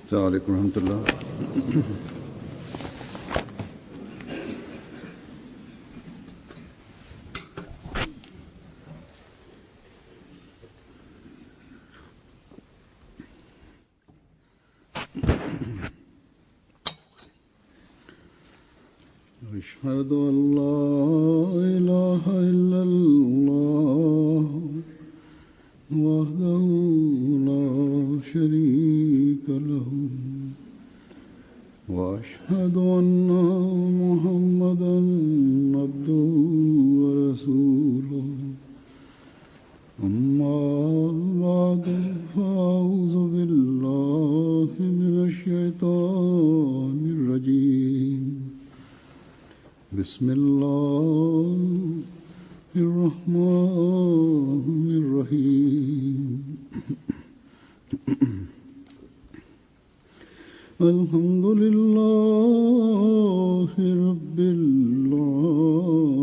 अस्सलामु अलैकुम रहमतुल्लाह। أشهد أن لا إله إلا الله وحده لا شريك له وأشهد أن محمدا عبده ورسوله أما بعد فأعوذ بالله من الشيطان الرجيم بسم الله الرحمن الرحيم الحمد لله رب العالمين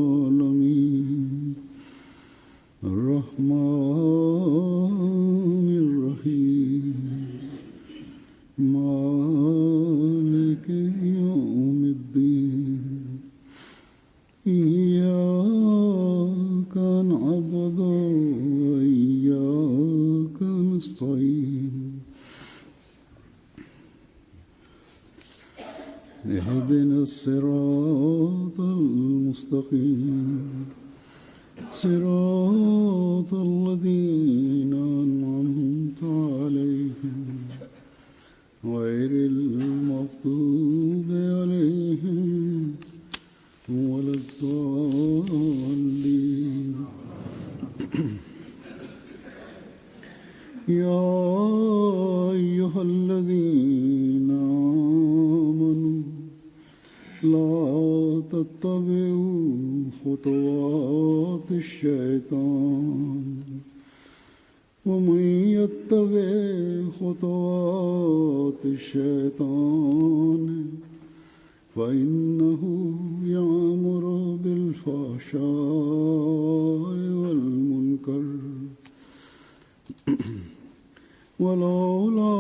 الرحمن الرحيم مالك يوم الدين إياك نعبد وإياك نستعين اهدنا الصراط المستقيم صراط الذين أنعمت عليهم غير المغضوب عليهم ولا الضالين يا أيها الذين آمنوا لا تتبعوا خطوات الشيطان ومن يتبع خطوات الشيطان فإنه يأمر بالفحشاء والمنكر ولولا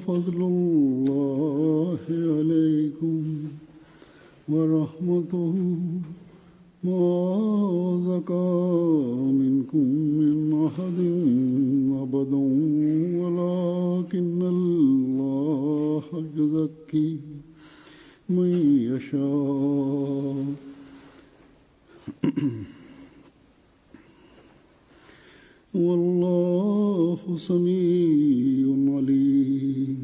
فضل الله عليكم ورحمته ما زكى منكم من أحد أبدا ولكن الله يزكي من يشاء والله سميع عليم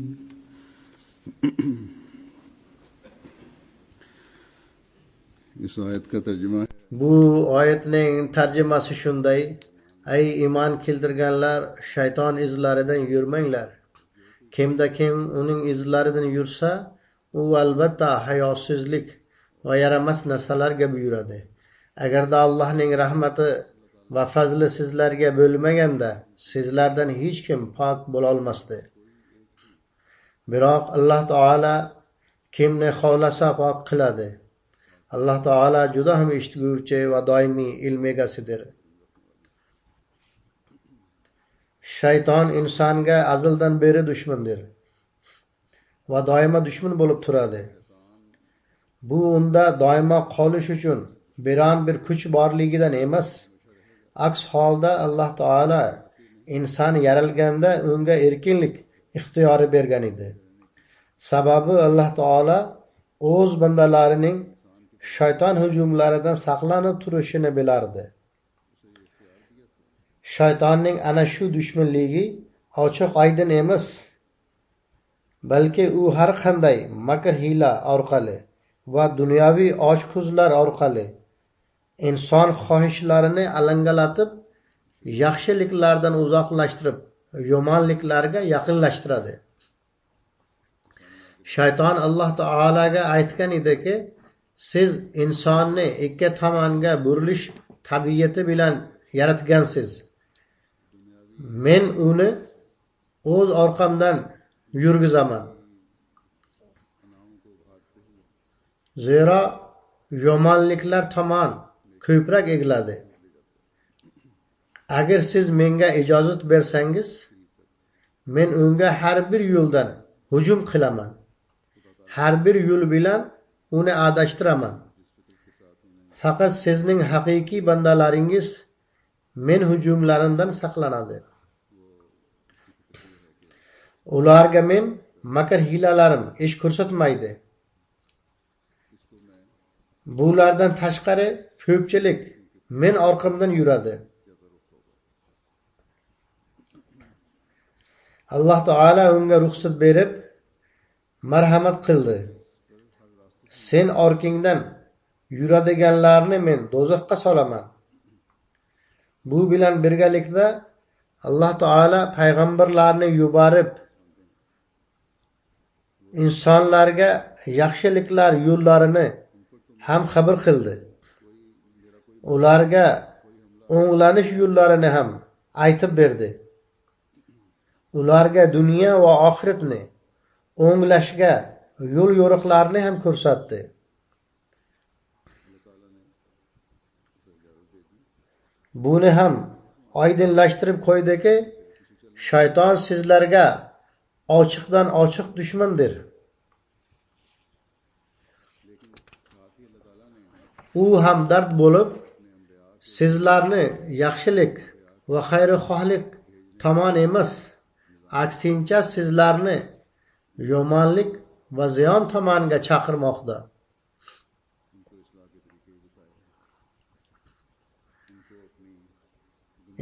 इस आयत का तर्जुमा है Bu oyatning tarjimasi shunday: Ey iymon keltirganlar, shayton izlaridan yurmanglar. Kimda kim uning izlaridan yursa, u albatta hayosizlik va yaramas narsalarga buyuradi. Agarda Allohning rahmati va fazli sizlarga bo'lmaganda, sizlardan hech kim pok bo'la olmasdi. Biroq Alloh taolo kimni xohlasa pok qiladi. Alloh taolo juda ham eshitguvchi va doimiy ilm egasidir. Shayton insonga azaldan beri dushmandir va doimo dushman bo'lib turadi. Bu unda doimo qolish uchun biron bir kuch borligidan emas. Aks holda Alloh taolo inson yaralganda unga erkinlik ixtiyori bergan edi. Sababi Alloh taolo o'z bandalarining shayton hujumlaridan saqlanib turishini bilardi. Shaytonning ana shu dushmanligi ochiq oydin emas, balki u har qanday makr hiyla orqali va dunyoviy ochko'zlar orqali inson xohishlarini alangalatib, yaxshiliklardan uzoqlashtirib, yomonliklarga yaqinlashtiradi. Shayton Alloh taolaga aytgan ediki, siz insonni ikki tomonga burilish tabiati bilan yaratgansiz. Men uni o'z orqamdan yurgizaman. Zero yomonliklar tomon ko'proq egiladi. Agar siz menga ijozat bersangiz, men unga har bir yo'ldan hujum qilaman. Har bir yo'l bilan uni adashtiraman. Faqat sizning haqiqiy bandalaringiz men hujumlarimdan saqlanadi. Ularga men makr hilalarim ish ko'rsatmaydi. Bulardan tashqari ko'pchilik men orqamdan yuradi. Alloh taolo unga ruxsat berib marhamat qildi. Sen orqangdan yuradiganlarni men do'zaxga solaman. Bu bilan birgalikda Alloh taolo payg'ambarlarni yuborib insonlarga yaxshiliklar yo'llarini ham xabar qildi. Ularga o'nglanish yo'llarini ham aytib berdi. Ularga dunyo va oxiratni o'nglashga yo'l yo'riqlarni ham ko'rsatdi. Buni ham oydinlashtirib qo'ydiki, shayton sizlarga ochiqdan ochiq dushmandir. U hamdard bo'lib, sizlarni yaxshilik va xayrixohlik tomon emas, aksincha sizlarni yomonlik va ziyon tomoniga chaqirmoqda.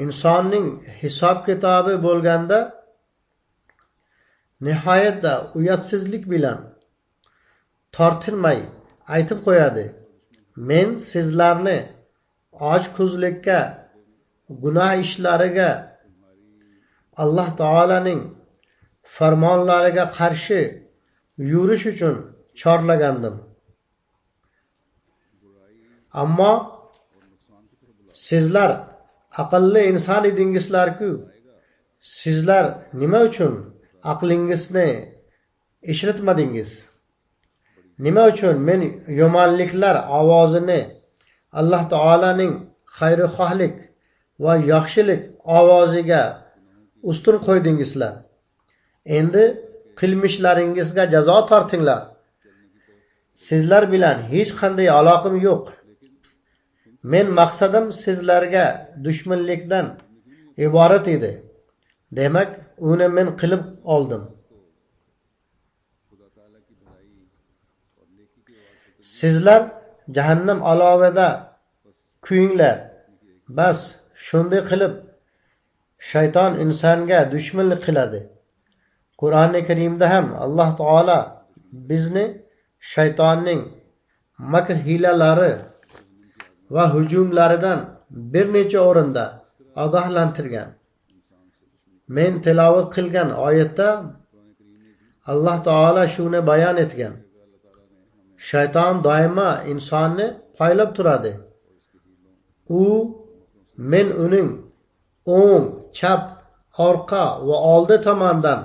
Insonning hisob kitobi bo'lganda nihoyatda uyatsizlik bilan tortinmay aytib qo'yadi: men sizlarni ochko'zlikka, gunoh ishlariga, Alloh taolaning farmonlariga qarshi yurish uchun chorlagandim. Ammo sizlar aqlli inson edingizlar-ku, sizlar nima uchun aqlingizni ishlatmadingiz? Nima uchun men yomonliklar ovozini Alloh taolaning xayrixohlik va yaxshilik ovoziga ustun qo'ydingizlar? Endi qilmishlaringizga jazo tortinglar. Sizlar bilan hech qanday aloqam yo'q. Men maqsadim sizlarga dushmanlikdan iborat edi. Demak, uni men qilib oldim. Sizlar jahannam olovida kuyinglar. Bas, shunday qilib shayton insonga dushmanlik qiladi. Qur'oni Karimda ham Alloh taolo bizni shaytonning makr hilalari va hujumlaridan bir necha o'rinda ogohlantirgan. Men tilovat qilgan oyatda Alloh taolo shuni bayon etgan. Shayton doimo insonni poylab turadi. Men uning o'ng, chap, orqa va oldi tomondan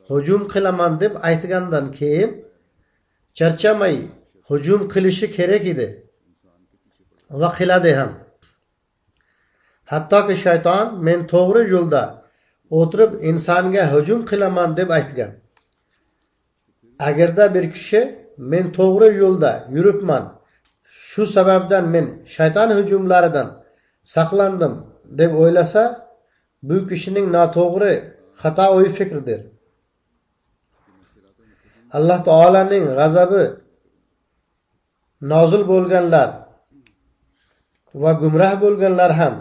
hujum qilaman deb aytgandan keyin charchamay hujum qilishi kerak edi va qiladi ham. Hattoki shayton men to'g'ri yo'lda o'tirib insonga hujum qilaman deb aytgan. Agarda bir kishi men to'g'ri yo'lda yuribman, shu sababdan men shayton hujumlaridan saqlandim deb o'ylasa, bu kishining noto'g'ri, xato o'y fikridir. Alloh taolaning g'azabi nozil bo'lganlar va gumroh bo'lganlar ham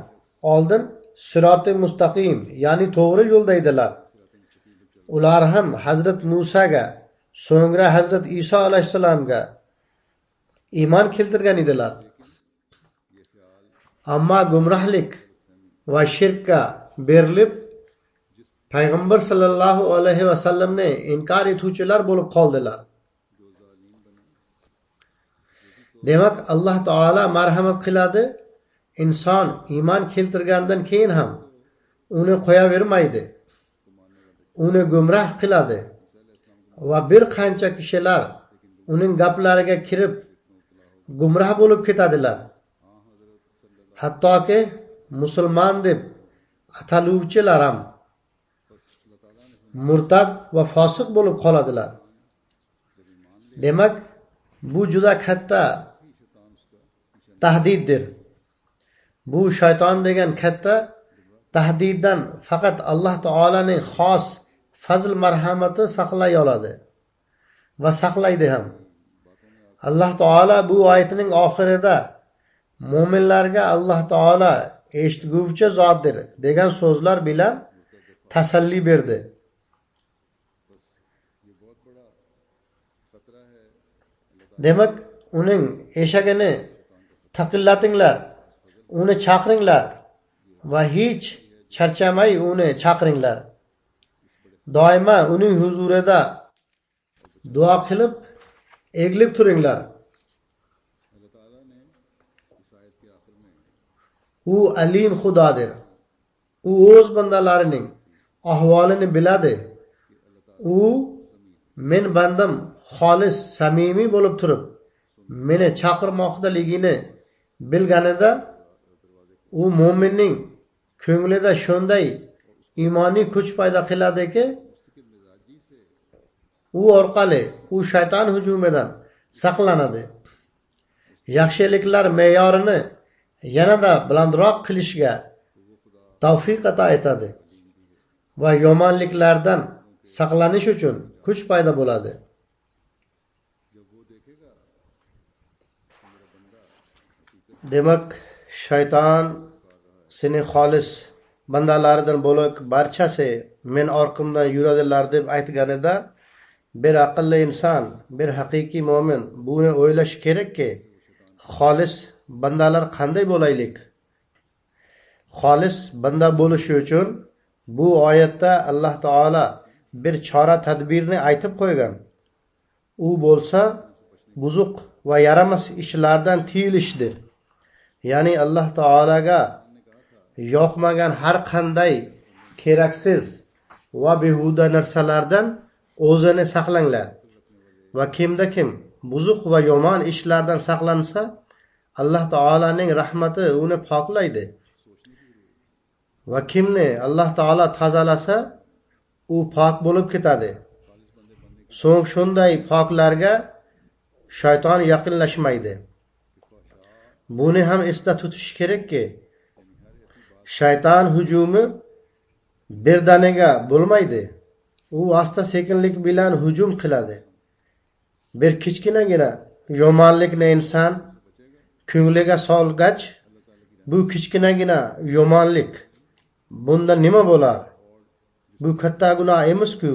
oldin siroti mustaqim, ya'ni to'g'ri yo'lda edilar. Ular ham Hazrat Musaga, so'ngra Hazrat Iso alayhisalomga iymon keltirgan edilar. Ammo gumrohlik va shirkka berilib, payg'ambar sallallohu alayhi va sallamni inkor etuvchilar bo'lib qoldilar. Demak, Alloh taolo marhamat qiladi. Inson iymon keltirgandan keyin ham uni qo'yavermaydi. Uni gumroh qiladi va bir qancha kishilar uning gaplariga kirib gumroh bo'lib ketadilar. Hattoki musulmon deb ataluvchilar ham murtad va fosiq bo'lib qoladilar. Demak, bu juda katta tahdiddir. Bu shayton degan katta tahdiddan faqat Alloh taolaning xos fazl marhamati saqlay oladi va saqlaydi ham. Alloh taolo bu oyatining oxirida mo'minlarga Alloh taolo eshitguvchi zotdir degan so'zlar bilan tasalli berdi. Demak, uning eshagini taqillatinglar, uni chaqiringlar va hech charchamay uni chaqiringlar. Doimo uning huzurida duo qilib, egilib turinglar. U alim Xudodir. U o'z bandalarining ahvolini biladi. U men bandam xolis, samimiy bo'lib turib, meni chaqirmoqdaligini bilganida u mo'minning ko'nglida shunday iymoniy kuch paydo qiladiki, u orqali u shayton hujumidan saqlanadi. Yaxshiliklar me'yorini yanada balandroq qilishga tavfiq ato etadi va yomonliklardan saqlanish uchun kuch paydo bo'ladi. Demak, shayton seni xolis bandalaridan bo'lib barchasi men orqamdan yuradilar deb aytganida, bir aqlli inson, bir haqiqiy mo'min buni o'ylash kerakki, xolis bandalar qanday bo'laylik? Xolis banda bo'lishi uchun bu oyatda Alloh taolo bir chora tadbirni aytib qo'ygan. U bo'lsa buzuq va yaramas ishlardan tiyilishdir. Ya'ni Alloh taolaga yoqmagan har qanday keraksiz va behuda narsalardan o'zini saqlanglar. Va kimda kim buzuq va yomon ishlardan saqlansa, Alloh taolaning rahmati uni poklaydi. Va kimni Alloh taolo tozalasa, u pok bo'lib ketadi. So'ng shunday poklarga shayton yaqinlashmaydi. Buni ham esda tutish kerakki, shayton hujumi birdaniga bo'lmaydi. U asta sekinlik bilan hujum qiladi. Bir kichkinagina yomonlikni inson ko'ngliga solgach, bu kichkinagina yomonlik bunda nima bo'lar? Bu katta gunoh emas-ku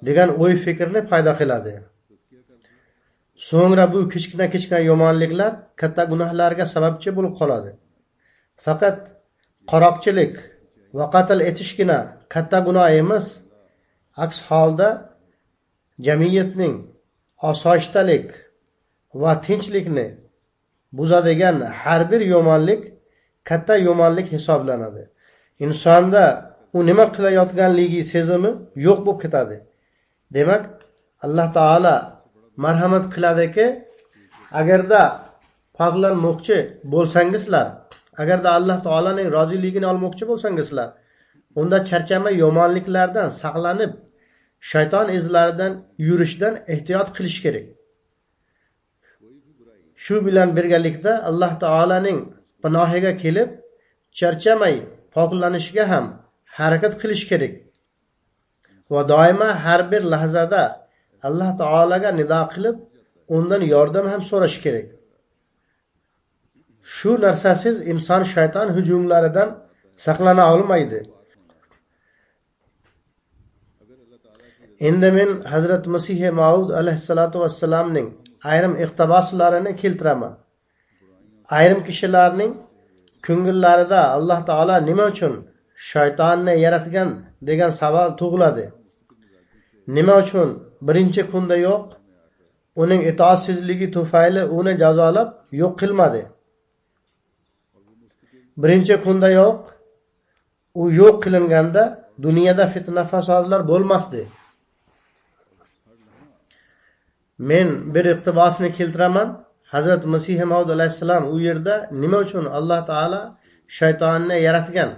degan o'y fikrni paydo qiladi. So'ngra bu kichkina yomonliklar katta gunohlarga sababchi bo'lib qoladi. Faqat qaroqchilik va qatl etishgina katta gunoh emas. Aks holda jamiyatning osoyishtalik va tinchlikni buzadigan har bir yomonlik katta yomonlik hisoblanadi. Insonda u nima qilayotganligi sezimi yo'q bo'lib ketadi. Demak, Alloh taolo marhamat qiladiki, agarda poklanmoqchi bo'lsangizlar, agarda Alloh taolaning roziligini olmoqchi bo'lsangizlar, unda charchama yomonliklardan saqlanib, shayton izlaridan yurishdan ehtiyot qilish kerak. Shu bilan birgalikda Alloh taolaning panohiga kelib, charchamay poklanishga ham harakat qilish kerak. Va doimo har bir lahzada Alloh taolaga nido qilib, undan yordam ham so'rash kerak. Shu narsasiz inson shayton hujumlaridan saqlana olmaydi. Endi men Hazrat Masih Maud alayhissalatu vassalamning ayrim iqtiboslarini keltiraman. Ayrim kishilarning ko'ngillarida Alloh taolo nima uchun shaytonni yaratgan degan savol tug'iladi. Nima uchun birinchi kunda yo'q, uning itoatsizligi tufayli uni jazolab yo'q qilmadi? Birinchi kunda yo'q, u yo'q qilinganda dunyoda fitna fasodlar bo'lmasdi. Men bir iqtibosni keltiraman. Hazrat Masih Maud alayhissalom u yerda nima uchun Alloh taolo shaytonni yaratgan?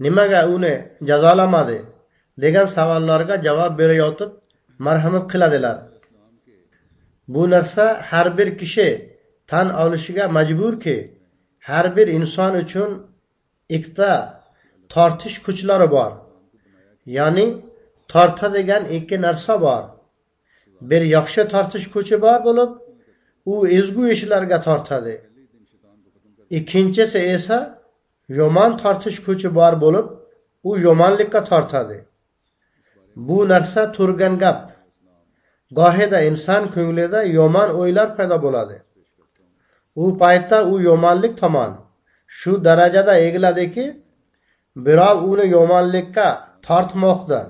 Nimaga uni jazolamadi? degan savollarga javob berayotib marhamat qiladilar. Bu narsa har bir kishi tan olishiga majburki, har bir inson uchun ikkita tortish kuchlari bor. Ya'ni tortadigan ikki narsa bor. Bir yaxshi tortish kuchi bor bo'lib, u ezgu ishlarga tortadi. Ikkinchisi esa yomon tortish kuchi bor bo'lib, u yomonlikka tortadi. Bu narsa turgan gap. Gohida inson ko'nglida yomon o'ylar paydo bo'ladi. U paytda u yomonlik tomon shu darajada egiladiki, birov uni yomonlikka tortmoqda.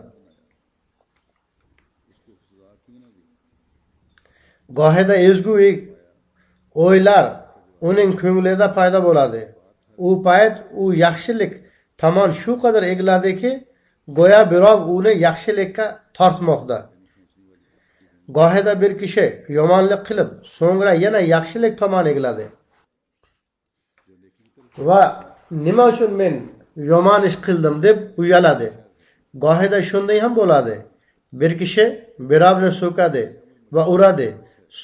Gohida ezgu o'ylar uning ko'nglida paydo bo'ladi. U payt u yaxshilik tomon shu qadar egiladiki, go'yo birov uni yaxshilikka tortmoqda. Gohida bir kishi yomonlik qilib, so'ngra yana yaxshilik tomon egiladi. Va nima uchun men yomon ish qildim deb uyaladi. Gohida shunday ham bo'ladi. Bir kishi birovni so'kadi va uradi.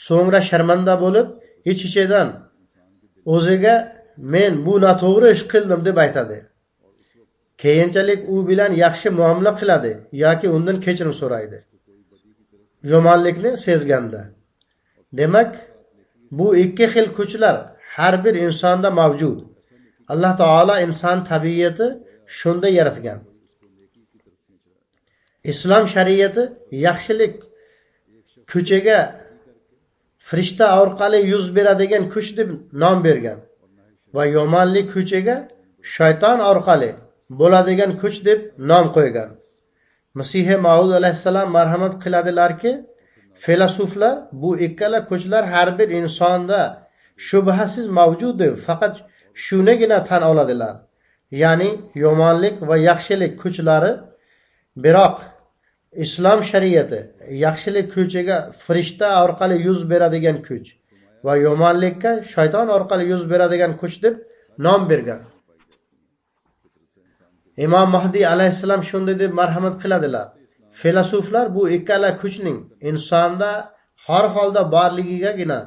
So'ngra sharmanda bo'lib, ich-ichidan o'ziga men bu noto'g'ri ish qildim deb aytadi. Keyinchalik u bilan yaxshi muomala qiladi yoki undan kechirim so'raydi. Yomonlikni sezganda. Demak, bu ikki xil kuchlar har bir insonda mavjud. Alloh taolo inson tabiati shunday yaratgan. Islom shariati yaxshilik kuchiga farishta orqali yuz beradigan kuch deb nom bergan va yomonlik kuchiga shayton orqali bo'ladigan kuch deb nom qo'ygan. Masih Maud alayhissalom marhamat qiladilarki, filosoflar bu ikkala kuchlar har bir insonda shubhasiz mavjud, faqat shunigina tan oladilar. Ya'ni yomonlik va yaxshilik kuchlari. Biroq islom shariati yaxshilik kuchiga farishta orqali yuz beradigan kuch va yomonlikka shayton orqali yuz beradigan kuch deb nom bergan. Imom Mahdi alayhissalom shunday deb marhamat qiladilar. Filosoflar bu ikkala kuchning insonda har holda borligigagina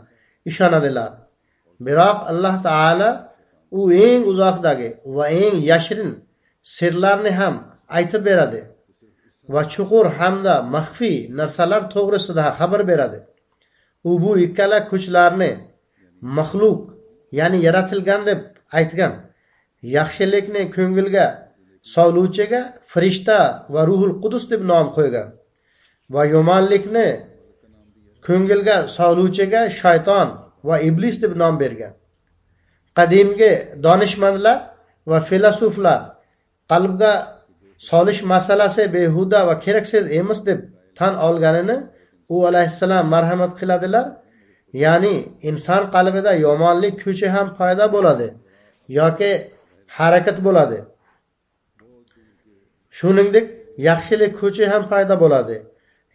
ishonadilar. Biroq Alloh taolo u eng uzoqdagi va eng yashirin sirlarni ham aytib beradi va chuqur hamda maxfiy narsalar to'g'risida xabar beradi. U bu ikkala kuchlarni maxluq, ya'ni yaratilgan deb aytgan. Yaxshilikni ko'ngilga soluvchiga farishta va ruhul qudus deb nom qo'ygan va yomonlikni ko'ngilga soluvchiga shayton va iblis deb nom bergan. Qadimgi donishmandlar va filosoflar qalbga solish masalasi behuda va keraksiz emas deb tan olganini u alayhissalom marhamat qiladilar. Ya'ni inson qalbida yomonlik kuchi ham paydo bo'ladi yoki harakat bo'ladi. Shuningdek, yaxshilik kuchi ham paydo bo'ladi.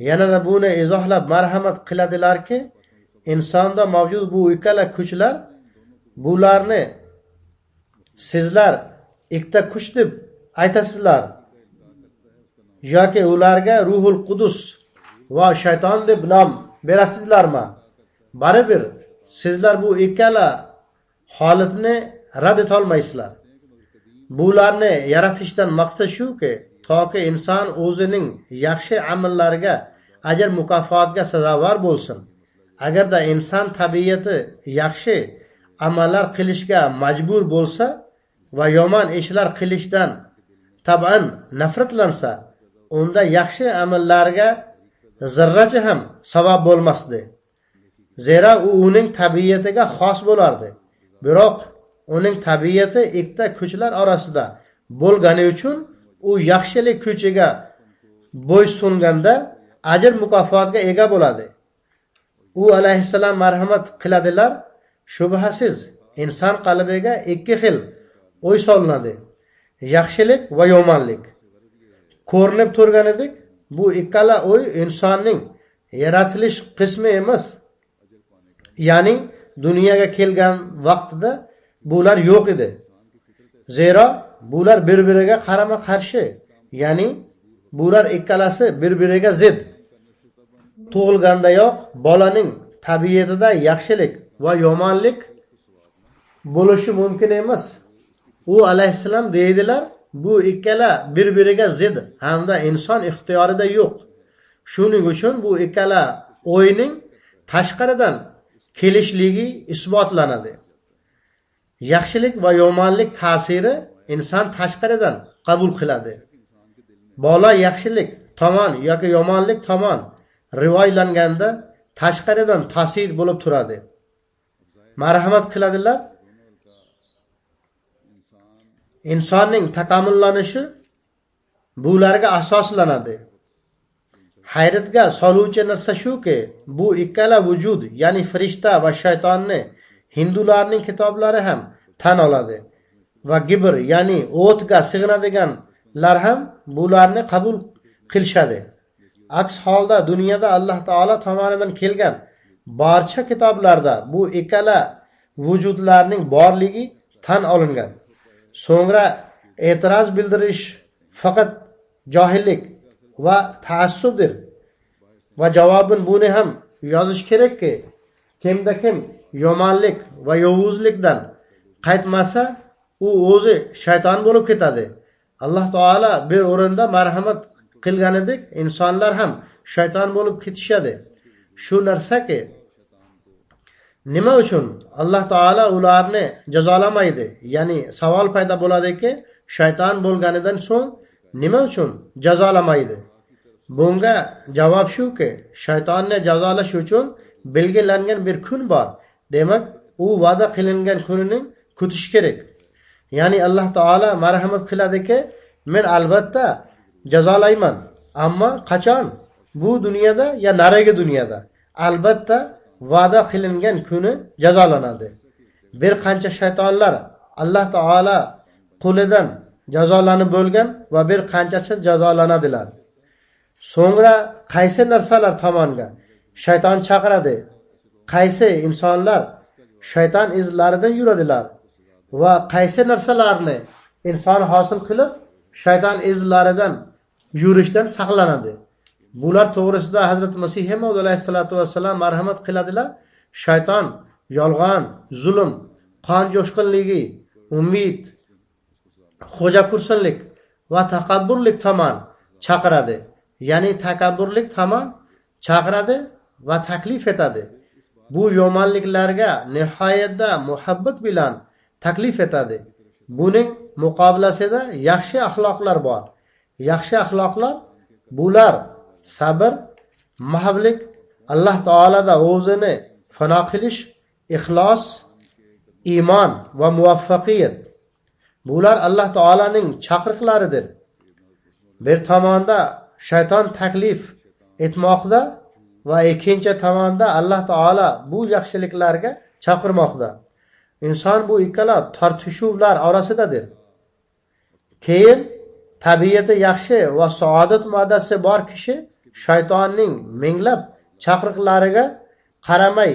Yanada buni izohlab marhamat qiladilarki, insonda mavjud bu ikkala kuchlar, bularni sizlar ikkita kuch deb aytasizlar yoki ularga ruhul qudus va shayton deb nom berasizlarmi? Baribir sizlar bu ikkala holatni rad etolmaysizlar. Bularni yaratishdan maqsad shuki, toki inson o'zining yaxshi amallariga ajr mukofotga sazovor bo'lsin. Agarda inson tabiati yaxshi amallar qilishga majbur bo'lsa va yomon ishlar qilishdan taban nafratlansa, unda yaxshi amallarga zarracha ham sabab bo'lmasdi. Zero u uning tabiatiga xos bo'lardi. Biroq uning tabiati ikkita kuchlar orasida bo'lgani uchun u yaxshilik kuchiga bo'ysunganda ajr mukofotga ega bo'ladi. U alayhissalom marhamat qiladilar, shubhasiz inson qalbiga ikki xil o'y solinadi: yaxshilik va yomonlik. Ko'rinib turganidek, bu ikkala o'y insonning yaratilish qismi emas. Ya'ni dunyoga kelgan vaqtida bular yo'q edi. Zero bular bir-biriga qarama-qarshi. Ya'ni bular ikkalasi bir-biriga zid. Tug'ilgandayoq bolaning tabiatida yaxshilik va yomonlik bo'lishi mumkin emas. U alayhissalom deydilar, bu ikkala bir-biriga zid hamda inson ixtiyorida yo'q. Shuning uchun bu ikkala o'yning tashqaridan kelishligi isbotlanadi. Yaxshilik va yomonlik ta'siri inson tashqaridan qabul qiladi. Bola yaxshilik tomon yoki yomonlik tomon rivoylanganda tashqaridan ta'sir bo'lib turadi. Marhamat qiladilar. İnsanın takamüllanishi bularga asoslanadi. Hayratga soluvchi narsa shuki, bu ikkala vujud, ya'ni farishta va shaytonni hindularning kitoblari ham tan oladi va gibr, ya'ni o'tga sig'inadiganlar ham bularni qabul qilishadi. Aks holda dunyoda Alloh taolo tomonidan kelgan barcha kitoblarda bu ikkala vujudlarning borligi tan olingan. So'ngra e'tiroz bildirish faqat johillik va taassubdir. Va javoban buni ham yozish kerakki, kimda kim yomonlik va yovuzlikdan qaytmasa, u o'zi shayton bo'lib ketadi. Alloh taolo bir o'rinda marhamat qilganidek, insonlar ham shayton bo'lib ketishadi. Shu narsaki, nima uchun Alloh taolo ularni jazolamaydi? Ya'ni savol paydo bo'ladiki, shayton bo'lganidan so'ng nima uchun jazolamaydi? Bunga javob shuki, shaytonni jazolash uchun belgilangan bir kun bor. Demak, u va'da qilingan kunining kutish kerak. Ya'ni Alloh taolo marhamat qiladiki, men albatta jazolayman. Ammo qachon? Bu dunyoda ya narigi dunyoda. Albatta va'da qilingan kuni jazolanadi. Bir qancha shaytonlar Alloh taolo qo'lidan jazolanib bo'lgan va bir qanchasi jazolanadilar. So'ngra qaysi narsalar tomonga shayton chaqiradi? Qaysi insonlar shayton izlaridan yuradilar va qaysi narsalarni inson hosil qilib shayton izlaridan yurishdan saqlanadi? Bular to'g'risida Hazrat Masih Maud alayhisolatu vassalam marhamat qiladilar. Shayton yolg'on, zulm, qon jo'shqinligi, umid, xo'jakursinlik va takabburlik tomon chaqiradi. Ya'ni takabburlik tomon chaqiradi va taklif etadi. Bu yomonliklarga nihoyatda muhabbat bilan taklif etadi. Buning muqobilasida yaxshi axloqlar bor. Yaxshi axloqlar bular sabr, mahablik, Alloh taolada o'zini fano qilish, ixlos, iymon va muvaffaqiyat. Bular Alloh taolaning chaqiriqlaridir. Bir tomonda shayton taklif etmoqda va ikkinchi tomonda Alloh taolo bu yaxshiliklarga chaqirmoqda. Inson bu ikkala tortishuvlar orasidadir. Keyin tabiati yaxshi va saodat moddasi bor kishi shaytonning minglab chaqiriqlariga qaramay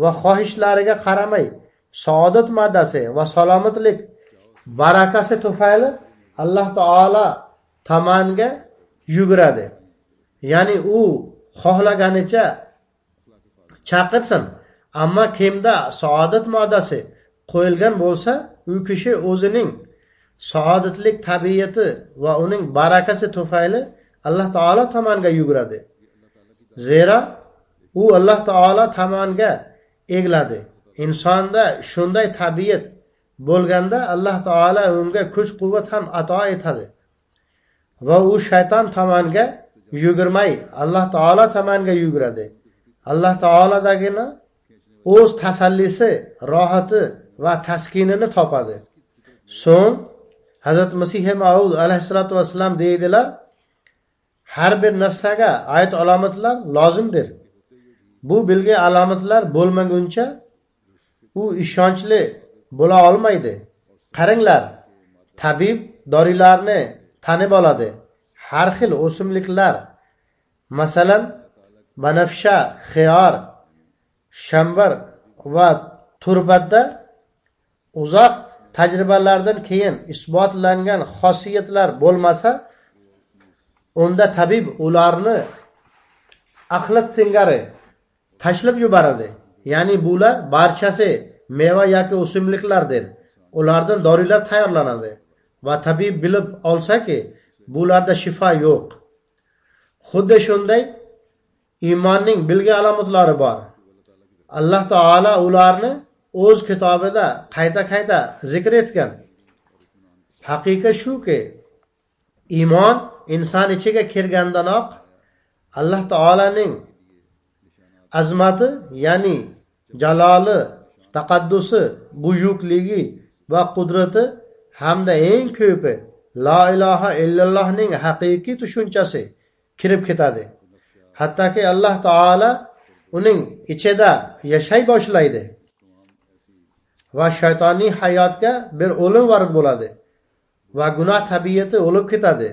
va xohishlariga qaramay saodat moddasi va salomatlik barakasi tufayli Alloh taolo tomoniga yuguradi. Ya'ni u xohlaganicha chaqirsin, ammo kimda saodat moddasi qo'yilgan bo'lsa, u kishi o'zining saodatlik tabiati va uning barakasi tufayli Alloh taolo tomoniga yuguradi. Zero u Alloh taolo tomoniga egladi. Insonda shunday tabiat bo'lganda Alloh taolo unga kuch-quvvat ham ato etadi. Va u shayton tomoniga yugurmay Alloh taolo tomoniga yuguradi. Alloh taolodagina o'z tasallisi, rohati va taskinini topadi. So'ng Hazrat Masih Maud alayhisolatu vassalam deydilar, har bir narsaga oid alomatlar lozimdir. Bu bilgi alomatlar bo'lmaguncha u ishonchli bo'la olmaydi. Qaranglar, tabib dorilarni tanib oladi. Har xil o'simliklar, masalan, banafsha, xiyor, shambar va turbatda uzoq tajribalardan keyin isbotlangan xosiyatlar bo'lmasa, unda tabib ularni axlat singari tashlab yuboradi. Ya'ni bular barchasi meva yoki o'simliklardir. Ulardan dorilar tayyorlanadi va tabib bilib olsaki bularda shifo yo'q. Xuddi shunday iymonning bilgi alomatlari bor. Alloh taolo ularni o'z kitobida qayta zikr etgan. Haqiqat shuki, iymon inson ichiga kirgandanoq Alloh taolaning azmati, ya'ni jaloli, taqaddusi, buyukligi va qudrati hamda eng ko'pi la ilaha illallohning haqiqiy tushunchasi kirib ketadi. Hattoki Alloh taolo uning ichida yashay boshlaydi va shaytoniy hayotga bir o'lim varid bo'ladi va gunoh tabiati o'lib ketadi.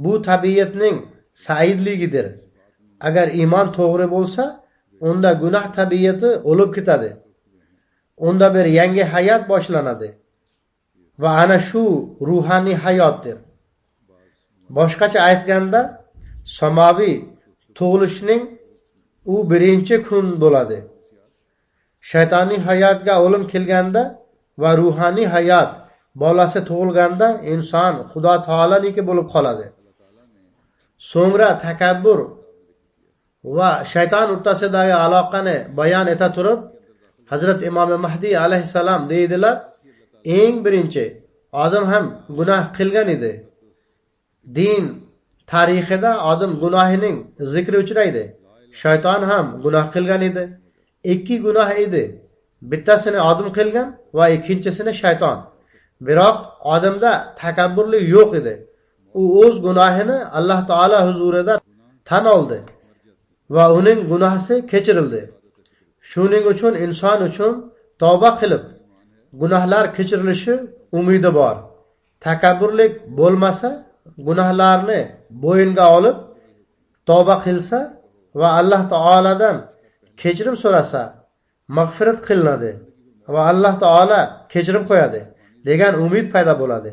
Bu tabiatning saidligidir. Agar iymon to'g'ri bo'lsa, unda gunoh tabiati o'lib ketadi. Unda bir yangi hayot boshlanadi va ana shu ruhaniy hayotdir. Boshqacha aytganda, samoviy tug'ilishning u birinchi kun bo'ladi. Shaytoniy hayotga o'lim kelganda va ruhaniy hayot bolasi tug'ilganda inson Xudo taolaniki bo'lib qoladi. So'ngra takabbur va shayton o'rtasidagi aloqani bayon eta turib, Hazrat Imom Mahdi alayhissalom deydilar, eng birinchi odam ham gunoh qilgan edi. Din tarixida odam gunohining zikri uchraydi. Shayton ham gunoh qilgan edi. Ikki gunoh edi. Bittasini odam qilgan va ikkinchisini shayton. Biroq odamda takabburlik yo'q edi. U o'z gunohini Alloh taolo huzurida tan oldi va uning gunohi kechirildi. Shuning uchun inson uchun tavba qilib gunohlar kechirilishi umidi bor. Takabburlik bo'lmasa, gunohlarni bo'yinga olib tavba qilsa va Alloh taoladan kechirim so'rasa, mag'firat qilinadi va Alloh taolo kechirim qo'yadi degan umid paydo bo'ladi.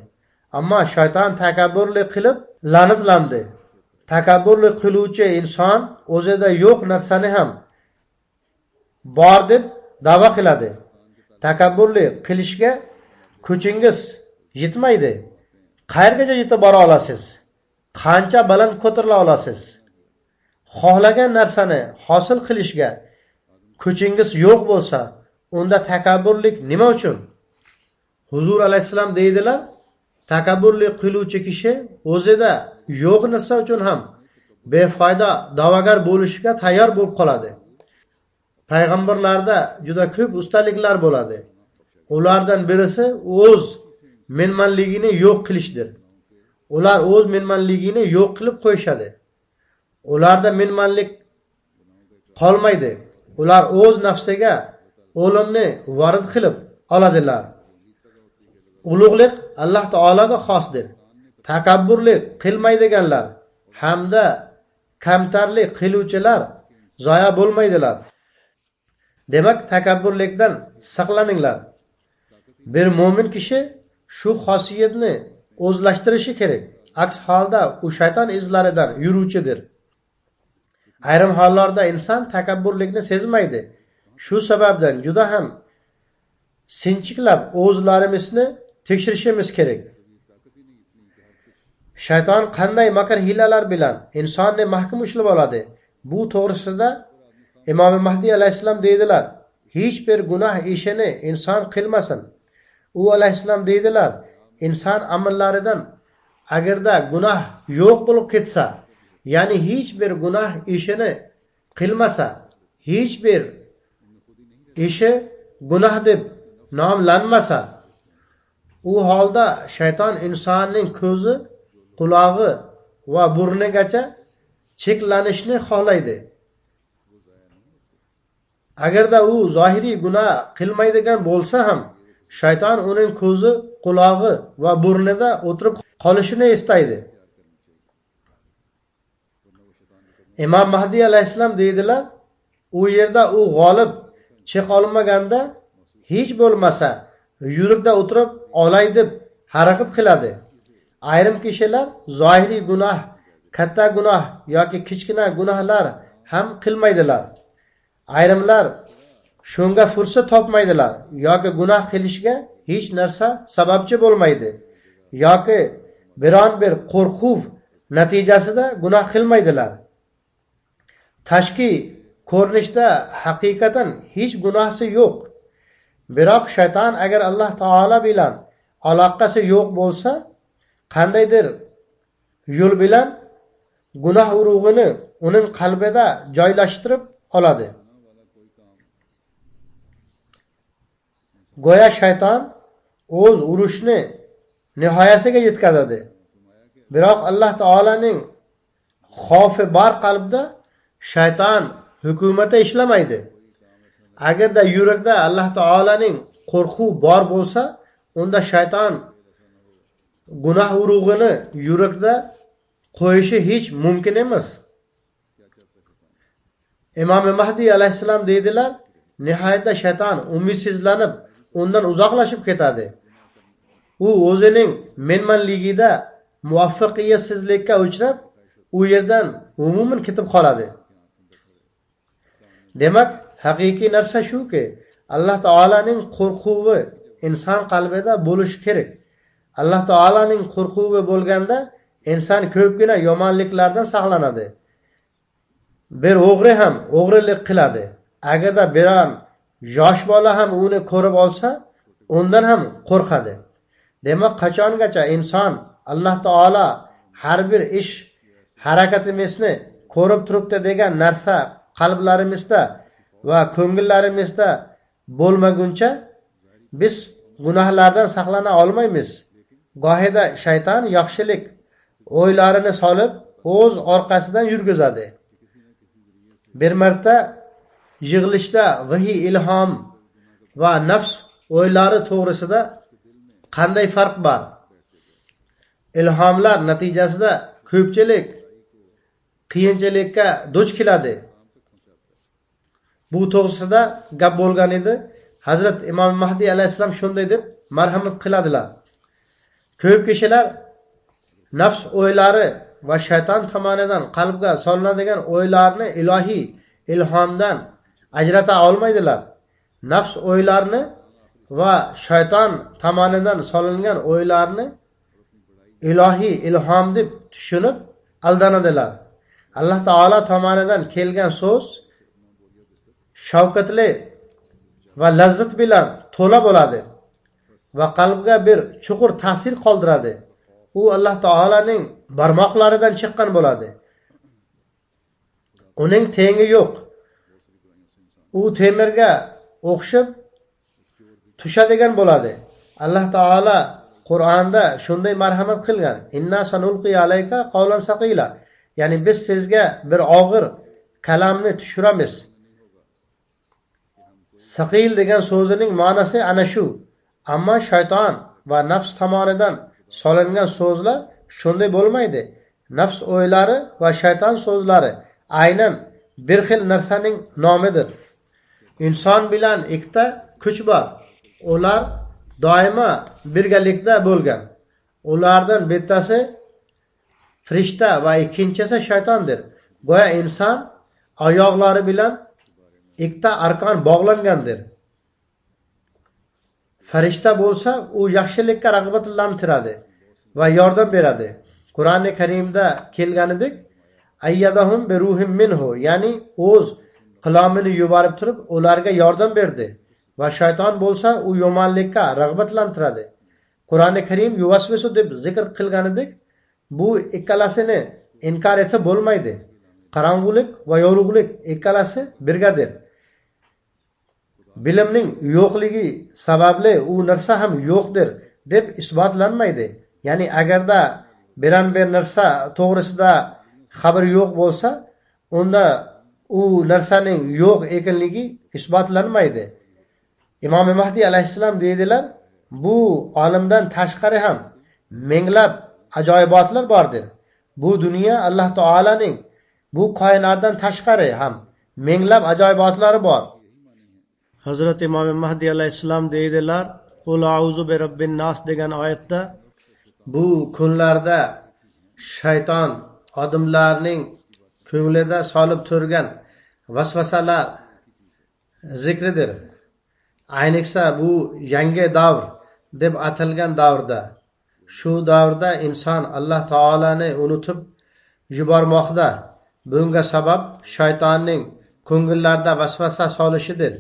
Ammo shayton takabburlik qilib la'natlandi. Takabburlik qiluvchi inson o'zida yo'q narsani ham bor deb da'vo qiladi. Takabburlik qilishga kuchingiz yetmaydi. Qayergacha yetib bora olasiz? Qancha baland ko'tarila olasiz? Xohlagan narsani hosil qilishga kuchingiz yo'q bo'lsa, unda takabburlik nima uchun? Huzur alayhissalom deydilar, takabburlik qiluvchi kishi o'zida yo'q narsa uchun ham befoyda da'vogar bo'lishga tayyor bo'lib qoladi. Payg'ambarlarda juda ko'p ustaliklar bo'ladi. Ulardan birisi o'z menmanligini yo'q qilishdir. Ular o'z menmanligini yo'q qilib qo'yishadi. Ularda menmanlik qolmaydi. Ular o'z nafsiga o'limni varid qilib oladilar. Ulug'lik Alloh taologa xosdir. Takabburlik qilmaydiganlar hamda kamtarlik qiluvchilar zoya bo'lmaydilar. Demak, takabburlikdan saqlaninglar. Bir mo'min kishi shu xosiyatni o'zlashtirishi kerak. Aks holda u shayton izlaridan yuruvchidir. Ayrim hollarda inson takabburlikni sezmaydi. Shu sababdan juda ham sinchiklab o'zlarimizni tekshirishimiz kerak. Shayton qanday makr hilalar bilan insonni mahkum ushlab oladi? Bu to'g'risida Imom Mahdi alayhissalom deydilar, hech bir gunoh ishini inson qilmasin. U alayhissalom deydilar, inson amallaridan agarda gunoh yo'q bo'lib ketsa, ya'ni hech bir gunoh ishini qilmasa, hech bir ishi gunoh deb nomlanmasa, u holda shayton insonning ko'zi, qulog'i va burnigacha cheklanishni xohlaydi. Agarda u zohiriy gunoh qilmaydigan bo'lsa ham, shayton uning ko'zi, qulog'i va burnida o'tirib qolishini istaydi. Imom Mahdi alayhissalom deydilar, u yerda u g'olib chiqolmaganda hech bo'lmasa yuribda o'tirib olay deb harakat qiladi. Ayrim kishilar zohiriy gunoh katta gunoh yoki kichkina gunohlar ham qilmaydilar. Ayrimlar shunga fursat topmaydilar yoki gunoh qilishga hech narsa sababchi bo'lmaydi yoki biron bir qo'rquv natijasida gunoh qilmaydilar. Tashqi ko'rinishda haqiqatan hech gunohsi yo'q. Biroq shayton agar Alloh taolo bilan aloqasi yo'q bo'lsa, qandaydir yo'l bilan gunoh urug'ini uning qalbida joylashtirib oladi. Go'yo shayton o'z urushni nihoyasiga yetkazadi. Biroq Alloh taolaning xavfi bor qalbda shayton hukumati ishlamaydi. Agarda yurakda Alloh taolaning qo'rquv bor bo'lsa, unda shayton gunoh urug'ini yurakda qo'yishi hech mumkin emas. Imom Mahdi alayhissalom deydilar, nihoyatda shayton umidsizlanib, undan uzoqlashib ketadi. U o'zining menmanligida muvaffaqiyatsizlikka uchrab, u yerdan umuman ketib qoladi. Demak, haqiqiy narsa shuki, Alloh taolaning qo'rquvi inson qalbida bo'lishi kerak. Alloh taolaning qo'rquvi bo'lganda inson ko'pgina yomonliklardan saqlanadi. Bir o'g'ri ham o'g'rilik qiladi. Agarda biron yosh bola ham uni ko'rib olsa, undan ham qo'rqadi. Demak, qachongacha inson Alloh taolo har bir ish harakatimizni ko'rib turibdi degan narsa qalblarimizda va ko'ngillarimizda bo'lmaguncha biz gunohlardan saqlana olmaymiz. Gohida shayton yaxshilik o'ylarini solib o'z orqasidan yurgizadi. Bir marta yig'ilishda vahiy, ilhom va nafs o'ylari to'g'risida qanday farq bor? Ilhomlar natijasida ko'pchilik qiyinchilikka duch keladi. Bu to'g'risida gap bo'lgan edi. Hazrat Imom Mahdi alayhissalom shunday deb marhamat qiladilar. Ko'p kishilar nafs o'ylari va shayton tomonidan qalbga solinadigan o'ylarni ilohiy ilhomdan ajrata olmaydilar. Nafs o'ylarini va shayton tomonidan solingan o'ylarni ilohiy ilhom deb tushunib aldanadilar. Alloh taolo tomonidan kelgan so'z shavqatli va lazzat bilan to'la bo'ladi va qalbga bir chuqur ta'sir qoldiradi. U Alloh taolaning barmoqlaridan chiqqan bo'ladi. Uning tengi yo'q. U temirga o'xshab tushadigan bo'ladi. Alloh taolo Qur'onda shunday marhamat qilgan. Inna sanulqi alayka qawlan saqila. Ya'ni biz sizga bir og'ir kalamni tushiramiz. Saqil degan so'zining ma'nosi ana shu. Ammo shayton va nafs tomonidan solingan so'zlar shunday bo'lmaydi. Nafs o'ylari va shayton so'zlari aynan bir xil narsaning nomidir. Inson bilan ikkita kuch bor. Ular doimo birgalikda bo'lgan. Ulardan bittasi farishta va ikkinchisi shaytondir. Go'yo inson oyoqlari bilan ikkita arqon bog'langandir. Farishta bo'lsa, u yaxshilikka rag'batlantiradi va yordam beradi. Qur'oni Karimda kelganidek, ayyadahum bi ruhim minhu, ya'ni o'z qalomini yuborib turib ularga yordam berdi. Va shayton bo'lsa, u yomonlikka rag'batlantiradi. Qur'oni Karim yuvasvisu deb zikr qilganidek, bu ikkalasini inkor etib bo'lmaydi. Qarong'ulik va yorug'lik ikkalasi birgadir. Bilimning yo'qligi sababli u narsa ham yo'qdir deb isbotlanmaydi. Ya'ni agarda biron bir narsa to'g'risida xabar yo'q bo'lsa, unda u narsaning yo'q ekanligi isbotlanmaydi. Imom Mahdi alayhissalom deydilar, bu olimdan tashqari ham minglab ajoyibotlar bordir. Bu dunyo Alloh taolaning, bu koinotdan tashqari ham minglab ajoyibotlari bor. Hazrat Imom Mahdi alayhissalom deydilar, "Qul a'uzu bi robbin nas" degan oyatda bu kunlarda shayton odamlarning ko'nglida solib turgan vasvasalar zikridir. Ayniqsa bu yangi davr deb atalgan davrda, shu davrda inson Alloh taolani unutib yubormoqda. Bunga sabab shaytonning ko'ngillarida vasvasa solishidir.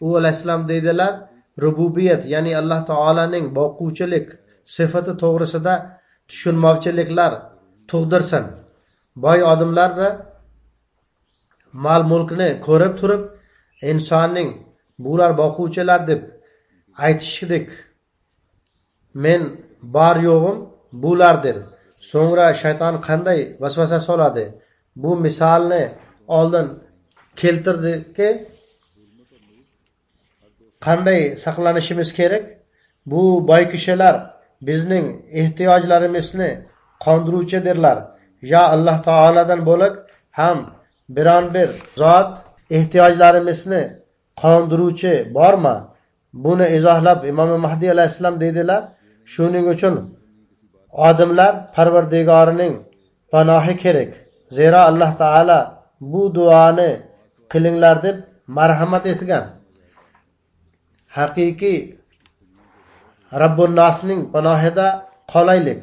U alayhissalom deydilar, rububiyat ya'ni Alloh taolaning boquvchilik sifati to'g'risida tushunmovchiliklar tug'dirsin. Boy odamlar da mol mulkni ko'rib turib insonning bular boquvchilar deb aytishdik. Men bor yo'g'im bulardir. So'ngra shayton qanday vasvasa soladi? Bu misolni oldin keltirdiki, qanday saqlanishimiz kerak? Bu boy kishilar bizning ehtiyojlarimizni qondiruvchidirlar. Ya Alloh taoladan bo'lak ham biron bir zot ehtiyojlarimizni qondiruvchi bormi? Buni izohlab Imom Mahdiy alayhissalom dedilar, shuning uchun odamlar Parvardigorining panohi kerak. Zero Alloh taolo bu duoni qilinglar deb marhamat etgan. Haqiqiy Rabbun Nasning panohida qolaylik.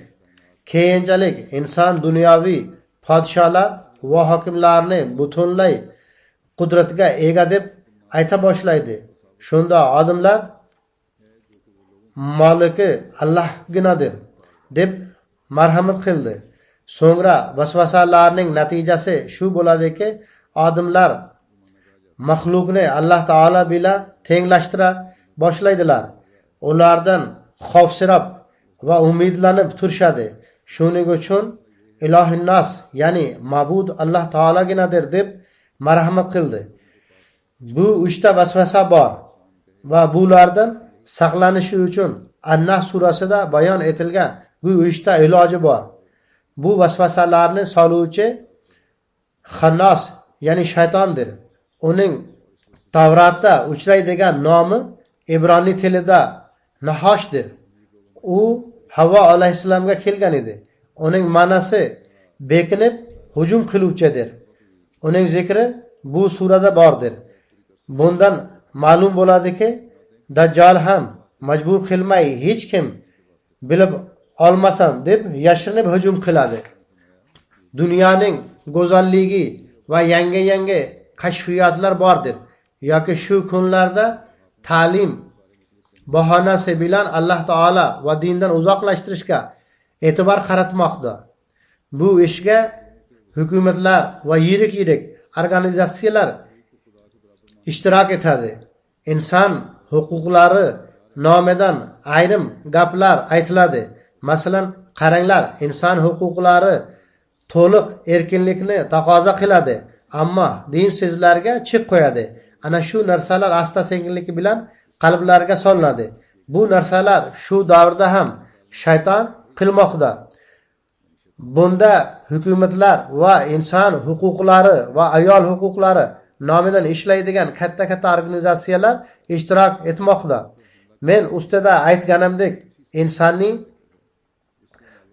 Keyinchalik inson dunyoviy podsholar va hokimlarni butunlay qudratga ega deb ayta boshlaydi. Shunda odamlar maliki Allohginadir deb marhamat qildi. So'ngra vasvasalarning natijasi shu bo'ladiki, odamlar maxluqni Alloh taolo bilan tenglashtira boshlaydilar. Ulardan xavfsirab va umidlanib turishadi. Shuning uchun Ilohin Nas ya'ni ma'bud Alloh taolaginadir deb marhamat qildi. Bu uchta vasvasa bor va bulardan saqlanish uchun An-Nahl surasida bayon etilgan bu uchta iloji bor. Bu vasvasalarni soluvchi Xannas ya'ni shaytondir. Uning Tavratda uchraydigan nomi Ibroniy tilida Nahoshdir. U Havvo alayhissalomga kelgan edi. Uning ma'nosi bekinib hujum qiluvchidir. Uning zikri bu surada bordir. Bundan ma'lum bo'ladiki, Dajjal ham majbur qilmay hech kim bilib olmasin deb yashirinib hujum qiladi. Dunyoning go'zalligi va yangi kashfiyotlar bordir. Yoki shu kunlarda ta'lim bahonasi bilan Alloh taolo va dindan uzoqlashtirishga e'tibor qaratmoqda. Bu ishga hukumatlar va yirik organizatsiyalar ishtirok etadi. Inson huquqlari nomidan ayrim gaplar aytiladi. Masalan, qaranglar, inson huquqlari to'liq erkinlikni taqozo qiladi, ammo dinsizlarga chek qo'yadi. Ana shu narsalar asta-sekinlik bilan qalblarga solinadi. Bu narsalar shu davrda ham shayton qilmoqda. Bunda hukumatlar va inson huquqlari va ayol huquqlari nomidan ishlaydigan katta organizatsiyalar ishtirok etmoqda. Men ustida aytganimdek, insonning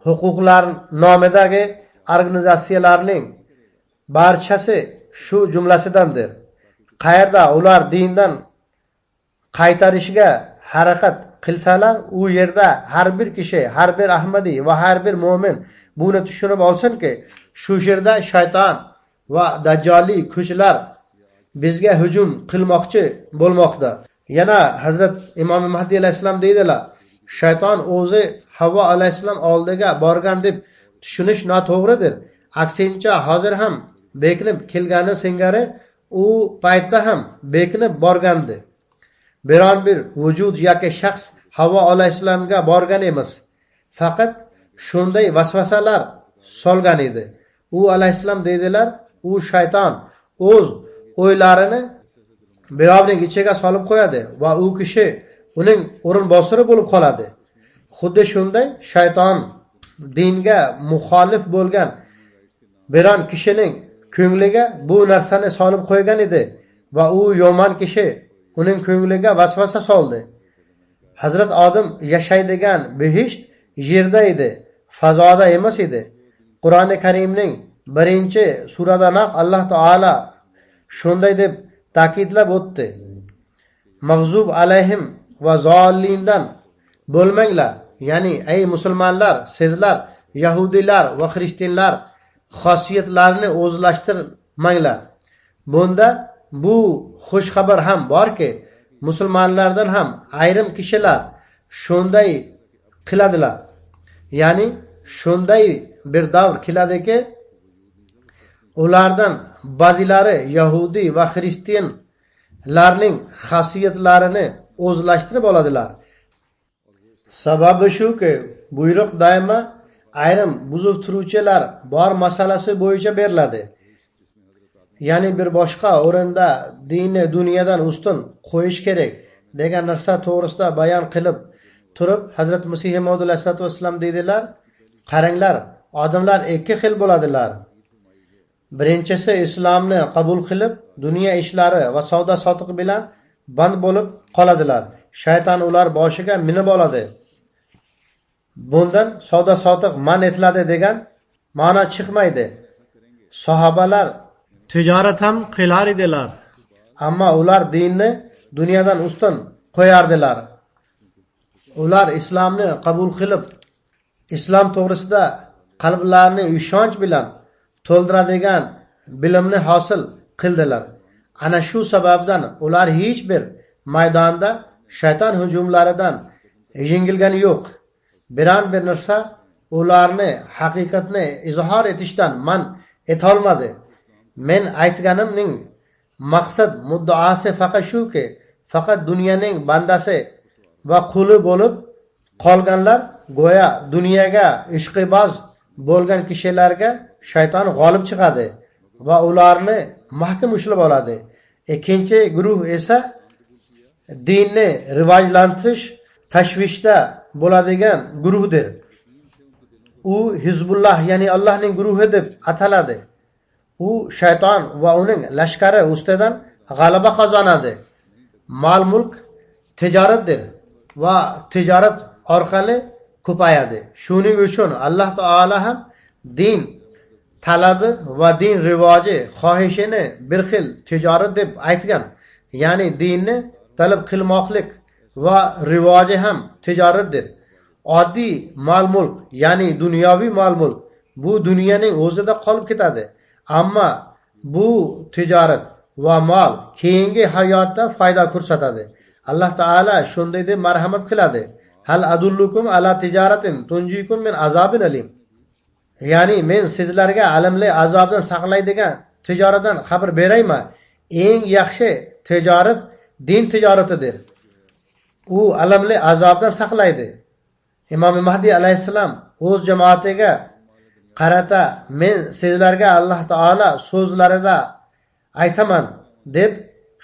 huquqlar nomidagi organizatsiyalarning barchasi shu jumlasidandir. Qayerda ular dindan qaytarishga harakat qilsalar, u yerda har bir kishi, har bir ahmadiy va har bir mo'min buni tushunib olsinki, shu yerda shayton va dajjoliy kuchlar bizga hujum qilmoqchi bo'lmoqda. Yana Hazrat Imom Mahdiy alayhissalom deydilar, shayton o'zi Havvo alayhissalom oldiga borgan deb tushunish noto'g'ridir. Aksincha hozir ham bekinib kelgani singari u paytda ham bekinib borgandi. Biron bir vujud yoki shaxs Havvo alayhissalomga borgan emas. Faqat shunday vasvasalar solgan edi. U alayhissalom deydilar, u shayton o'z o'ylarini birovning ichiga solib qo'yadi va u kishi uning o'rinbosari bo'lib qoladi. Xuddi shunday shayton dinga muxolif bo'lgan biron kishining ko'ngliga bu narsani solib qo'ygan edi va u yomon kishi uning ko'ngliga vasvasa soldi. Hazrat Odam yashaydigan behisht yerda edi, fazoda emas edi. Qur'oni Karimning birinchi suradanoq Alloh taolo shunday deb ta'kidlab o'tdi: mag'zub alayhim va zollindan bo'lmanglar. Ya'ni ey musulmonlar, sizlar yahudiylar va xristianlar xosiyatlarini o'zlashtirmanglar. Bunda bu xush xabar ham borki, musulmonlardan ham ayrim kishilar shunday qiladilar. Ya'ni shunday bir davr keladiki, ulardan ba'zilari yahudiy va xristianlarning xosiyatlarini o'zlashtirib oladilar. Sababi shuki, buyruq doimo ayrim buzib turuvchilar bor masalasi bo'yicha beriladi. Ya'ni bir boshqa o'rinda dinni dunyodan ustun qo'yish kerak degan narsa to'g'risida bayon qilib turib, Hazrat Masih Maud alayhissalatu vassalam deydilar: qaranglar, odamlar ikki xil bo'ladilar. Birinchisi islomni qabul qilib, dunyo ishlari va savdo sotiq bilan band bo'lib qoladilar. Shayton ular boshiga minib oladi. Bundan savdo sotiq man etiladi degan ma'no chiqmaydi. Sahobalar tijorat ham qilar edilar, ammo ular dinni dunyodan ustun qo'yardilar. Ular islomni qabul qilib, islom to'g'risida qalblarini ishonch bilan to'ldiradigan bilimni hosil qildilar. Ana shu sababdan ular hech bir maydonda shayton hujumlaridan yengilgani yo'q. Biron bir narsa ularni haqiqatni izhor etishdan man etolmadi. Men aytganimning maqsad muddaosi faqat shuki, faqat dunyoning bandasi va quli bo'lib qolganlar, go'yo dunyoga ishqiboz bo'lgan kishilarga shayton g'olib chiqadi va ularni mahkam ushlab oladi. Ikkinchi guruh esa dinni rivojlantirish tashvishda bo'ladigan guruhdir. U Hizbullah, ya'ni Allohning guruhi deb ataladi. U shayton va uning lashkari ustidan g'alaba qozonadi. Mol-mulk tijoratdir va tijorat orqali ko'payadi. Shuning uchun Alloh taolo ham din talabi va din rivoji xohishini bir xil tijorat deb aytgan. Ya'ni dinni talab qilmoqlik va rivoji ham tijoratdir. Oddiy mol-mulk, ya'ni dunyoviy mol-mulk bu dunyoning o'zida qolib ketadi. Ammo bu tijorat va mol keyingi hayotda foyda ko'rsatadi. Alloh taolo shunday deb marhamat qiladi: hal adullukum ala tijaratin tunjikum min azabin alim. Ya'ni men sizlarga alamli azobdan saqlaydigan tijoratdan xabar beraymi? Eng yaxshi tijorat din tijoratidir. U alamli azobdan saqlaydi. Imom Mahdi alayhissalom o'z jamoatiga qarata, men sizlarga Alloh taolo so'zlarida aytaman deb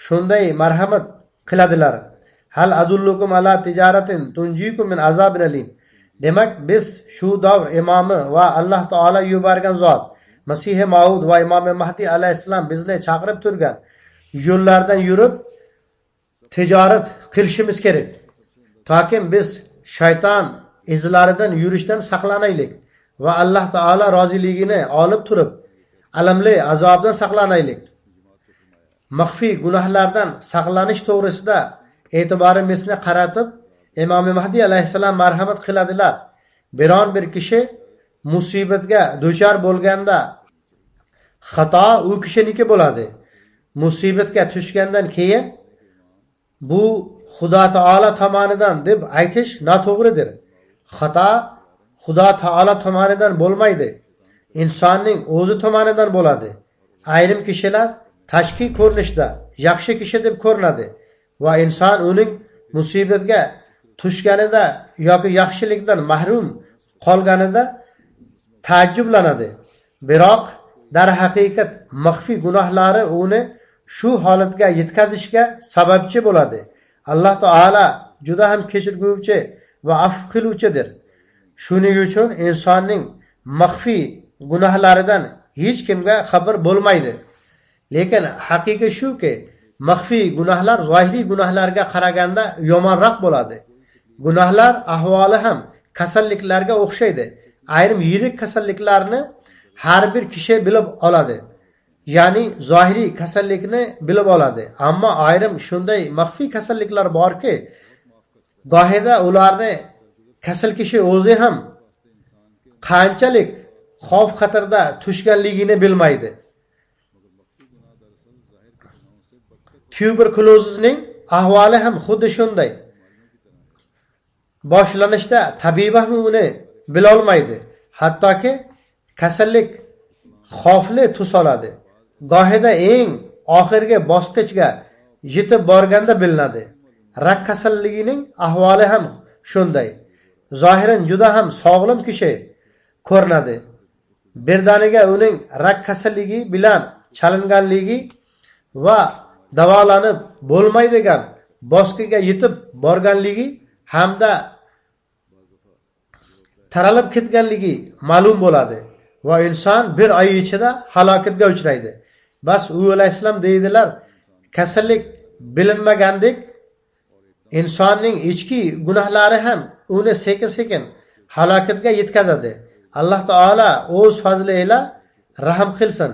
shunday marhamat qiladilar. Hal adullukum ala tijaratin tunjikum min azabin alim. Demak, biz shu davr imomi va Alloh taolo yuborgan zot Masih Maud va Imom Mahdi alayhissalom bizni chaqirib turgan yo'llardan yurib tijorat qilishimiz kerak. Toki biz shayton izlaridan yurishdan saqlanaylik va Alloh taolo roziligini olib turib alamli azobdan saqlanaylik. Maxfiy gunohlardan saqlanish to'g'risida e'tiborimizni qaratib, Imom Mahdi alayhissalom marhamat qiladilar. Biron bir kishi musibatga duchor bo'lganda xato u kishiniki bo'ladi. Musibatga tushgandan keyin bu Xudo taolo tomonidan deb aytish noto'g'ridir. Xato Xudo taolo tomonidan bo'lmaydi, insonning o'zi tomonidan bo'ladi. Ayrim kishilar tashqi ko'rinishda yaxshi kishi deb ko'rinadi va inson uning musibatga tushganida yoki yaxshilikdan mahrum qolganida taajjublanadi. Biroq dar haqiqat maxfiy gunohlari uni shu holatga yetkazishga sababchi bo'ladi. Alloh taolo juda ham kechirguvchi va afv qiluvchidir. Shuning uchun insonning maxfiy gunohlaridan hech kimga xabar bo'lmaydi. Lekin haqiqat shuki, maxfiy gunohlar zohiriy gunohlarga qaraganda yomonroq bo'ladi. Gunohlar ahvoli ham kasalliklarga o'xshaydi. Ayrim yirik kasalliklarni har bir kishi bilib oladi. Ya'ni zohiriy kasallikni bilib oladi. Ammo ayrim shunday maxfiy kasalliklar borki, gohida ularni kasal kishi o'zi ham qanchalik xavf xatarda tushganligini bilmaydi. Tuberkulozning ahvoli ham xuddi shunday. Boshlanishda tabib ham uni bilolmaydi. Hattoki kasallik xavfli tus oladi. Gohida eng oxirgi bosqichga yetib borganda bilinadi. Rak kasalligining ahvoli ham shunday. Zohiran juda ham sog'lom kishi ko'rinadi. Birdaniga uning rak kasalligi bilan chalinganligi va davolanib bo'lmaydigan bosqichga yetib borganligi hamda taralib ketganligi ma'lum bo'ladi va inson bir oy ichida halokatga uchraydi. Bas u alayhissalom deydilar, kasallik bilinmagandek insonning ichki gunohlari ham uni sekin-sekin halokatga yetkazadi. Alloh taolo o'z fazli ila rahim qilsin.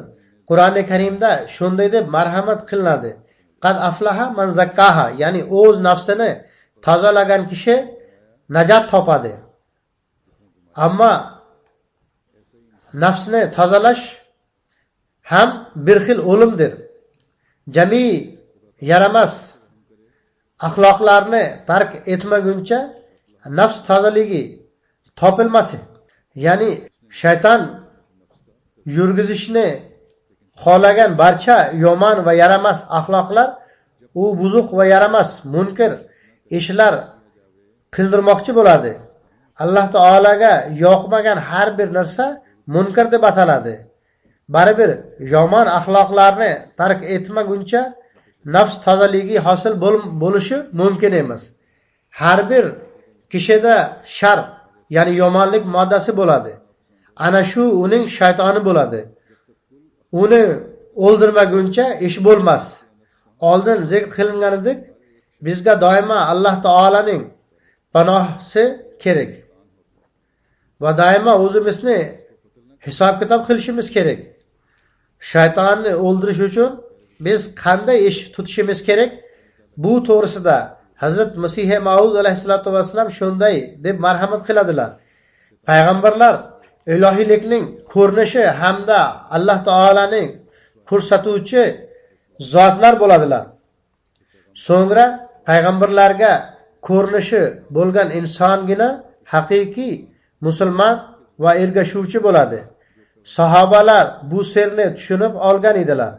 Qur'oni Karimda shunday deb marhamat qilinadi. Qad aflaha man zakkaha, ya'ni o'z nafsini tozalagan kishi najot topadi. Ammo nafsni tozalash ham bir xil o'limdir. Jami yaramas axloqlarni tark etmaguncha nafs tozaligi topilmasi. Ya'ni shayton yurgizishni xohlagan barcha yomon va yaramas axloqlar, u buzuq va yaramas munkir ishlar qildirmoqchi bo'ladi. Alloh taolaga yoqmagan har bir narsa munkar deb ataladi. Baribir yomon axloqlarni tark etmaguncha nafs tozaligi hosil bo'lishi mumkin emas. Har bir kishida shar, ya'ni yomonlik moddasi bo'ladi. Ana shu uning shaytoni bo'ladi. Uni o'ldirmaguncha ish bo'lmas. Oldin zikr qilinganidek, bizga doimo Alloh taolaning panohsi kerak. Va doimo o'zimizni hisob-kitob qilishimiz kerak. Shaytonni o'ldirish uchun biz qanday ish tutishimiz kerak? Bu to'g'risida Hazrat Masih Maud alayhisolatu vasallam shunday deb marhamat qiladilar. Payg'ambarlar ilohiylikning ko'rinishi hamda Alloh taolaning ko'rsatuvchi zotlar bo'ladilar. So'ngra payg'ambarlarga ko'rinishi bo'lgan insongina haqiqiy musulmon va ergashuvchi bo'ladi. Sahobalar bu sirni tushunib olgan edilar.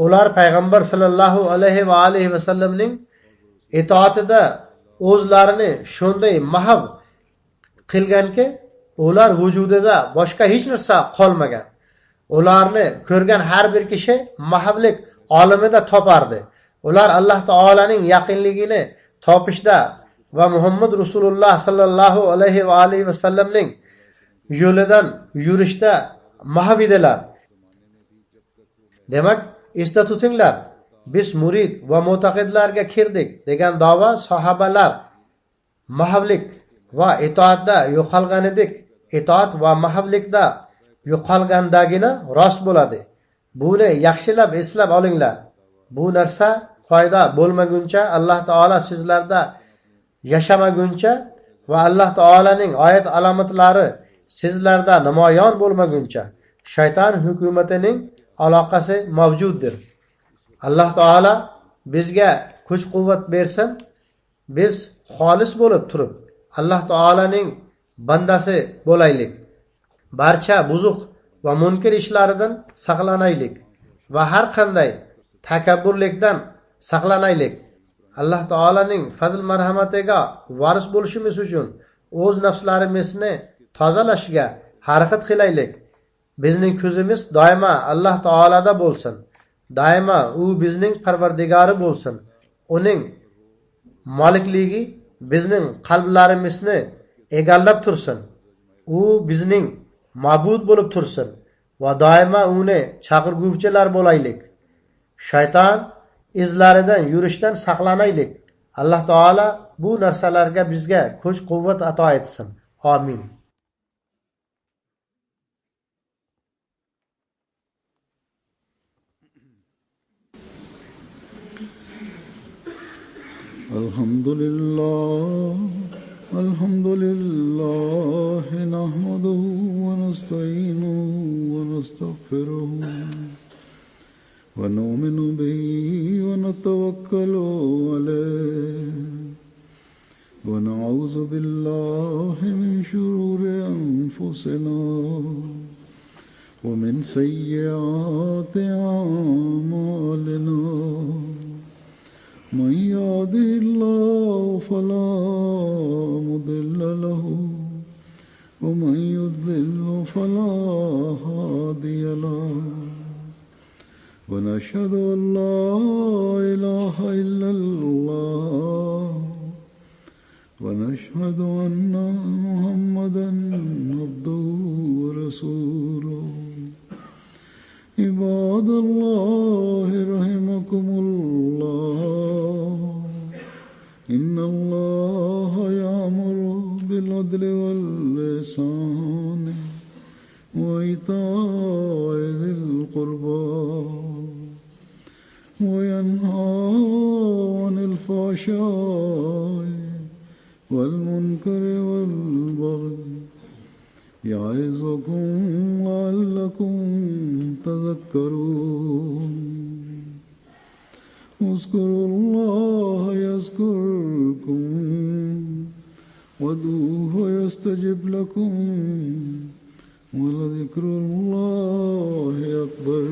Ular payg'ambar sallallohu alayhi va alihi vasallamning itoatida o'zlarini shunday mahv qilganki, ular vujudida boshqa hech narsa qolmagan. Ularni ko'rgan har bir kishi mahvlik olamida topardi. Ular Alloh taolaning yaqinligini topishda va Muhammad Rasululloh sallallohu alayhi va alihi vasallamning yo'lidan yurishda mahv edilar. Demak, esda tutinglar, biz murid va mu'taqidlarga kirdik degan da'vo sahobalar mahvlik va itoatda yo'qolgan edik. Itoat va mahvlikda yo'qolgandagina rost bo'ladi. Buni yaxshilab eslab olinglar. Bu narsa foyda bo'lmaguncha, Alloh taolo sizlarda yashamaguncha va Alloh taolaning oyat alomatlari sizlarda namoyon bo'lmaguncha shayton hukumatining aloqasi mavjuddir. Alloh taolo bizga kuch-quvvat bersin. Biz xolis bo'lib turib Alloh taolaning bandasi bo'laylik. Barcha buzuq va munkir ishlaridan saqlanaylik va har qanday takabburlikdan saqlanaylik. Alloh taolaning fazl marhamatiga varis bo'lishimiz uchun o'z nafslarimizni tozalashga harakat qilaylik. Bizning ko'zimiz doimo Alloh taolada bo'lsin. Doimo u bizning Parvardigori bo'lsin. Uning malikligi bizning qalblarimizni egallab tursin. U bizning ma'bud bo'lib tursin va doimo uni chaqirguvchilar bo'laylik. Shayton izlaridan yurishdan saqlanaylik. Alloh taolo bu narsalarga bizga kuch-quvvat ato etsin. Amin. الحمد لله نحمده ونستعينه ونستغفره ونؤمن به ونتوكل عليه ونعوذ بالله من شرور أنفسنا ومن سيئات أعمالنا من يهده الله فلا مضل له ومن يضلل فلا هادي له ونشهد أن لا إله إلا الله ونشهد أن محمدا عبده ورسوله عباد الله رحمكم الله إن الله يأمر بالعدل والإحسان وإيتاء ذي القربى وينهى عن الفحشاء والمنكر والبغي يعظكم لعلكم تذكرون اذكروا الله يذكركم وادعوه يستجب لكم ولذكر الله أكبر